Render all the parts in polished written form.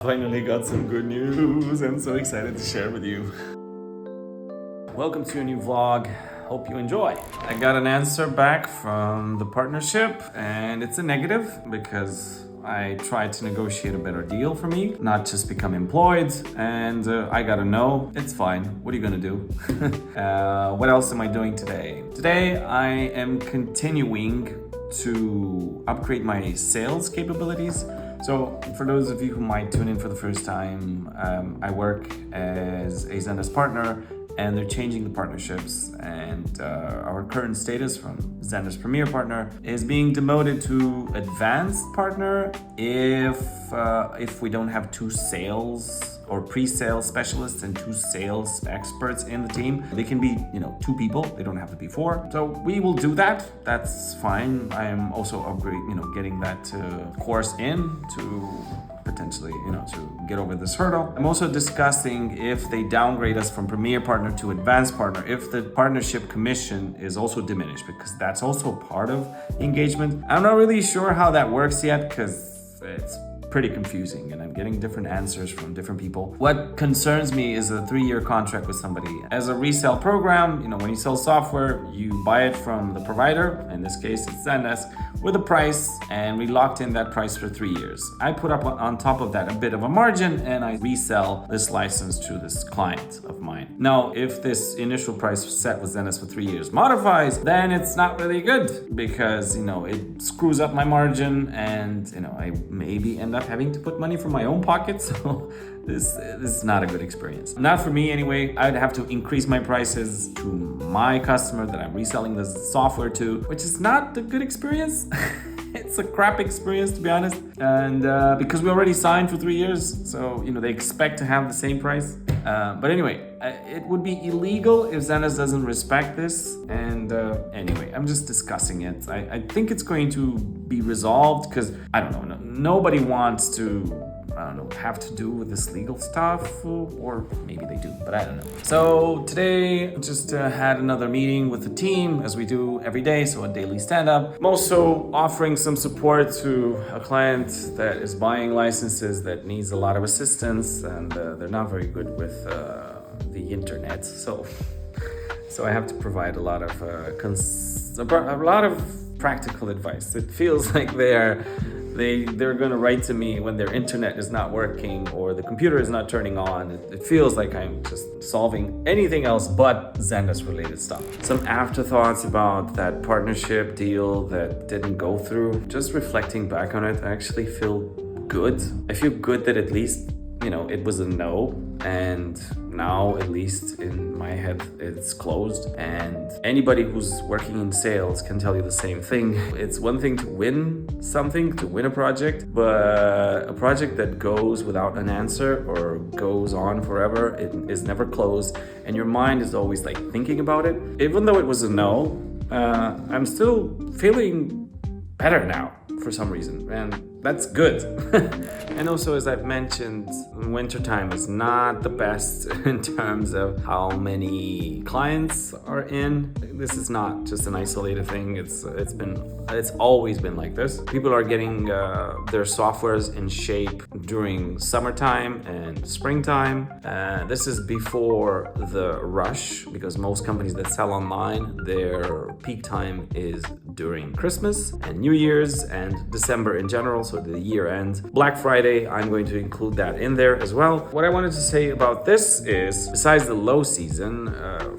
Finally got some good news. I'm so excited to share with you. Welcome to a new vlog. Hope you enjoy. I got an answer back from the partnership and it's a negative because I tried to negotiate a better deal for me, not just become employed, and I got a no. It's fine. What are you gonna do? What else am I doing today? Today I am continuing to upgrade my sales capabilities. So for those of you who might tune in for the first time, I work as a Zendesk partner and they're changing the partnerships, and our current status from Zendesk Premier Partner is being demoted to Advanced Partner if we don't have two sales or pre-sales specialists and two sales experts in the team. They can be, two people. They don't have to be four. So we will do that. That's fine. I am also getting that course in to potentially, to get over this hurdle. I'm also discussing if they downgrade us from Premier Partner to Advanced Partner, if the partnership commission is also diminished, because that's also part of engagement. I'm not really sure how that works yet because it's pretty confusing and I'm getting different answers from different people. What concerns me is a 3-year contract with somebody. As a resale program, when you sell software, you buy it from the provider, in this case it's Zendesk, with a price, and we locked in that price for 3 years. I put up on top of that a bit of a margin and I resell this license to this client of mine. Now, if this initial price set with Zendesk for 3 years modifies, then it's not really good because, it screws up my margin and, I maybe end up having to put money from my own pocket. So this is not a good experience. Not for me anyway. I'd have to increase my prices to my customer that I'm reselling this software to, which is not a good experience. It's a crap experience, to be honest. And because we already signed for 3 years, so they expect to have the same price. But anyway, it would be illegal if Zendesk doesn't respect this. And anyway, I'm just discussing it. I think it's going to be resolved because I don't know. Nobody wants to have to do with this legal stuff, or maybe they do, but I don't know. So today, just had another meeting with the team, as we do every day, so a daily stand-up. I'm also offering some support to a client that is buying licenses that needs a lot of assistance, and they're not very good with the internet, so I have to provide a lot of practical advice. It feels like they're going to write to me when their internet is not working or the computer is not turning on. It feels like I'm just solving anything else but Zendesk related stuff. Some afterthoughts about that partnership deal that didn't go through. Just reflecting back on it, I actually feel good. I feel good that at least, it was a no, and now at least in my head it's closed. And anybody who's working in sales can tell you the same thing. It's one thing to win something, to win a project, but a project that goes without an answer or goes on forever, it is never closed, and your mind is always thinking about it. Even though it was a no, I'm still feeling better now for some reason, and that's good. And also, as I've mentioned, wintertime is not the best in terms of how many clients are in. This is not just an isolated thing. It's always been like this. People are getting their softwares in shape during summertime and springtime. This is before the rush, because most companies that sell online, their peak time is during Christmas and New Year's and December in general, so the year end. Black Friday, I'm going to include that in there as well. What I wanted to say about this is, besides the low season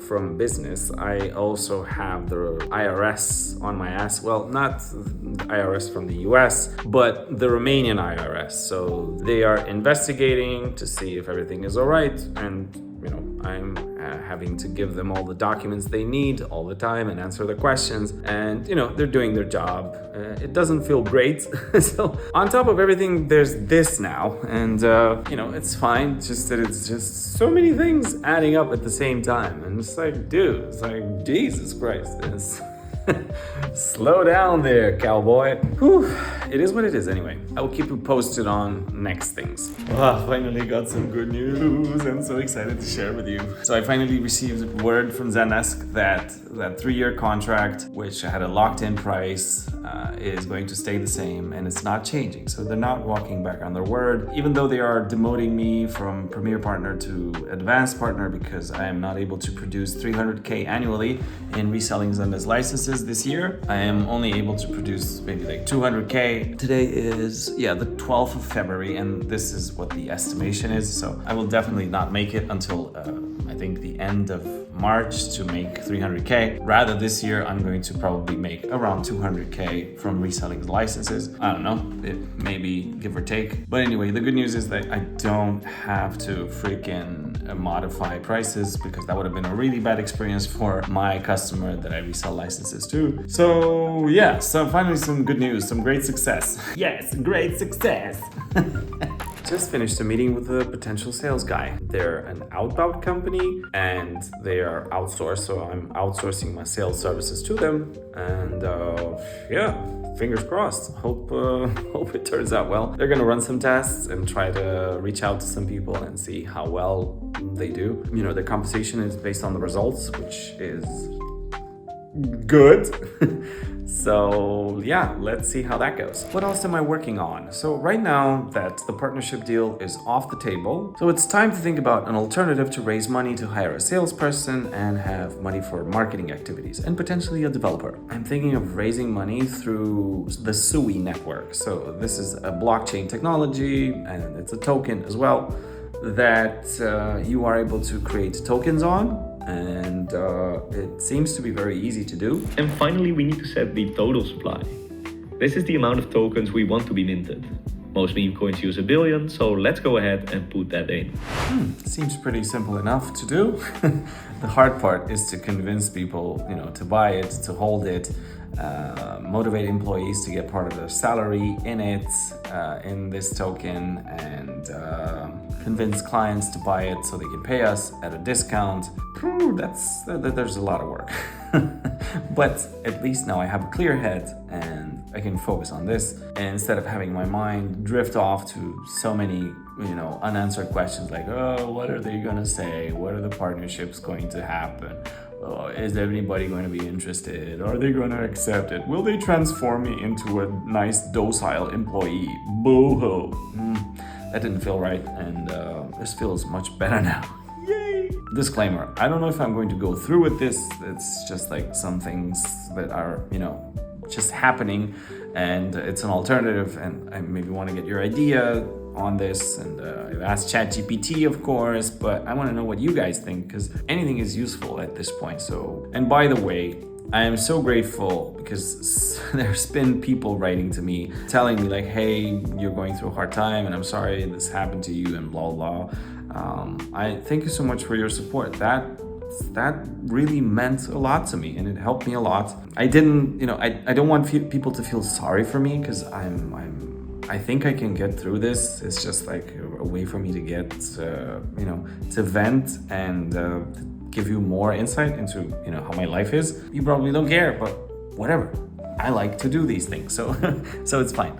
from business, I also have the IRS on my ass. Well, not the IRS from the US, but the Romanian IRS. So they are investigating to see if everything is all right, and I'm having to give them all the documents they need all the time and answer their questions, and they're doing their job. It doesn't feel great. So on top of everything, there's this now, and it's fine. It's just that it's just so many things adding up at the same time, and it's dude, it's Jesus Christ, Slow down there, cowboy. Whew. It is what it is anyway. I will keep you posted on next things. Finally got some good news. I'm so excited to share with you. So I finally received word from Zendesk that 3-year contract, which had a locked-in price, is going to stay the same and it's not changing. So they're not walking back on their word, even though they are demoting me from Premier Partner to Advanced Partner because I am not able to produce 300K annually in reselling Zendesk licenses this year. I am only able to produce maybe like 200K. Today is, the 12th of February, and this is what the estimation is. So I will definitely not make it until I think the end of March to make 300K. Rather, this year I'm going to probably make around 200K from reselling licenses. I don't know, it maybe give or take. But anyway, the good news is that I don't have to freaking modify prices because that would have been a really bad experience for my customer that I resell licenses to. So yeah, so finally some good news, some great success. Yes, great success. Just finished a meeting with a potential sales guy. They're an outbound company and they are outsourced, so I'm outsourcing my sales services to them. And fingers crossed. Hope it turns out well. They're gonna run some tests and try to reach out to some people and see how well they do. You know, their compensation is based on the results, which is good. So yeah, let's see how that goes. What else am I working on? So right now that the partnership deal is off the table, so it's time to think about an alternative to raise money to hire a salesperson and have money for marketing activities and potentially a developer. I'm thinking of raising money through the SUI network. So this is a blockchain technology and it's a token as well that you are able to create tokens on. And it seems to be very easy to do. And finally, we need to set the total supply. This is the amount of tokens we want to be minted. Most meme coins use 1 billion, so let's go ahead and put that in. Seems pretty simple enough to do. The hard part is to convince people, to buy it, to hold it, motivate employees to get part of their salary in it, in this token, and convince clients to buy it so they can pay us at a discount. There's a lot of work. But at least now I have a clear head and I can focus on this. And instead of having my mind drift off to so many, unanswered questions like, oh, what are they gonna say? What are the partnerships going to happen? Oh, is anybody going to be interested? Are they going to accept it? Will they transform me into a nice, docile employee? Boo-hoo. That didn't feel right, and this feels much better now. Yay! Disclaimer, I don't know if I'm going to go through with this. It's just like some things that are, just happening, and it's an alternative, and I maybe want to get your idea on this, and I've asked ChatGPT, of course, but I want to know what you guys think, because anything is useful at this point. So, and by the way, I am so grateful because there's been people writing to me telling me like, hey, you're going through a hard time and I'm sorry this happened to you and blah blah. I thank you so much for your support. That really meant a lot to me and it helped me a lot. I didn't, I don't want people to feel sorry for me because I think I can get through this. It's just like a way for me to get, to vent and give you more insight into, how my life is. You probably don't care, but whatever. I like to do these things, so it's fine.